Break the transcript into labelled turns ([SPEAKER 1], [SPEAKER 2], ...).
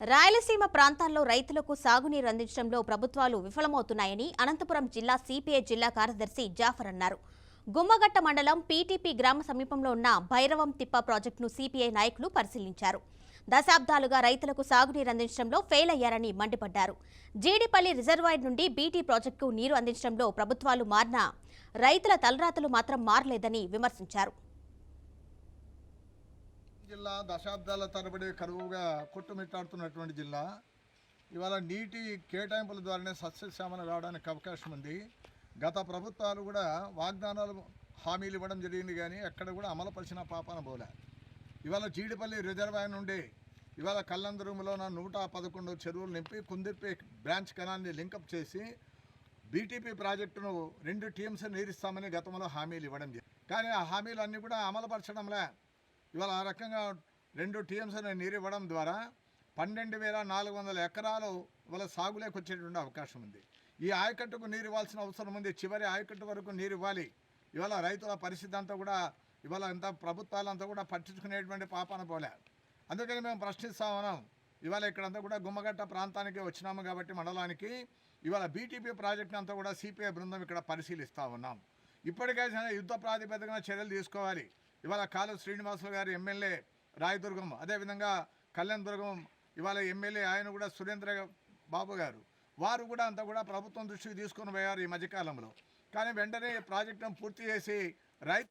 [SPEAKER 1] రాయలసీమ ప్రాంతాల్లో రైతులకు సాగునీరు అందించడంలో ప్రభుత్వాలు విఫలమవుతున్నాయని అనంతపురం జిల్లా సిపిఐ జిల్లా కార్యదర్శి జాఫర్ అన్నారు. గుమ్మగట్ట మండలం పీటీపీ గ్రామ సమీపంలో ఉన్న భైరవం తిప్ప ప్రాజెక్టును సిపిఐ నాయకులు పరిశీలించారు. దశాబ్దాలుగా రైతులకు సాగునీరు అందించడంలో ఫెయిల్ అయ్యారని మండిపడ్డారు. జీడిపల్లి రిజర్వాయర్ నుండి బీటీ ప్రాజెక్టుకు నీరు అందించడంలో ప్రభుత్వాలు మారినా రైతుల తలరాతలు మాత్రం మారలేదని విమర్శించారు.
[SPEAKER 2] జిల్లా దశాబ్దాల తరబడి కరువుగా కొట్టుమిట్టాడుతున్నటువంటి జిల్లా ఇవాళ నీటి కేటాయింపుల ద్వారానే సస్యశ్యామల కావడానికి అవకాశం ఉంది. గత ప్రభుత్వాలు కూడా వాగ్దానాలు హామీలు ఇవ్వడం జరిగింది, కానీ ఎక్కడ కూడా అమలుపరిచిన పాపాన పోలే. ఇవాళ జీడిపల్లి రిజర్వాయర్ నుండి ఇవాళ కల్లందురుములోన 111 చెరువులు నింపి కుందిర్పి బ్రాంచ్ కెనాల్ని లింకప్ చేసి బీటీపీ ప్రాజెక్టును 2 టీఎంసీ నీరిస్తామని గతంలో హామీలు ఇవ్వడం జరిగింది. కానీ ఆ హామీలు అన్నీ కూడా అమలుపరచడంలే. ఇవాళ ఆ రకంగా 2 టీఎంసీని నీరు ఇవ్వడం ద్వారా 12,400 ఎకరాలు ఇవాళ సాగులోకి వచ్చేటువంటి అవకాశం ఉంది. ఈ ఆయకట్టుకు నీరు ఇవ్వాల్సిన అవసరం ఉంది. చివరి ఆయకట్టు వరకు నీరు ఇవ్వాలి. ఇవాళ రైతుల పరిస్థితి అంతా కూడా ఇవాళ అంతా ప్రభుత్వాలంతా కూడా పట్టించుకునేటువంటి పాపాన పోలే. అందుకని మేము ప్రశ్నిస్తా ఉన్నాం. ఇవాళ ఇక్కడంతా కూడా గుమ్మగట్ట ప్రాంతానికి వచ్చినాము కాబట్టి మండలానికి ఇవాళ బీటీపీ ప్రాజెక్టును అంతా కూడా సిపిఐ బృందం ఇక్కడ పరిశీలిస్తూ ఉన్నాం. ఇప్పటికైనా యుద్ధ ప్రాతిపదికన చర్యలు తీసుకోవాలి. ఇవాళ కాలు శ్రీనివాసులు గారు ఎమ్మెల్యే రాయదుర్గం, అదేవిధంగా కళ్యాణదుర్గం ఇవాళ ఎమ్మెల్యే ఆయన కూడా సురేంద్ర బాబు గారు, వారు కూడా అంతా కూడా ప్రభుత్వం దృష్టికి తీసుకొని పోయారు ఈ మధ్యకాలంలో. కానీ వెంటనే ప్రాజెక్టును పూర్తి చేసి రైతు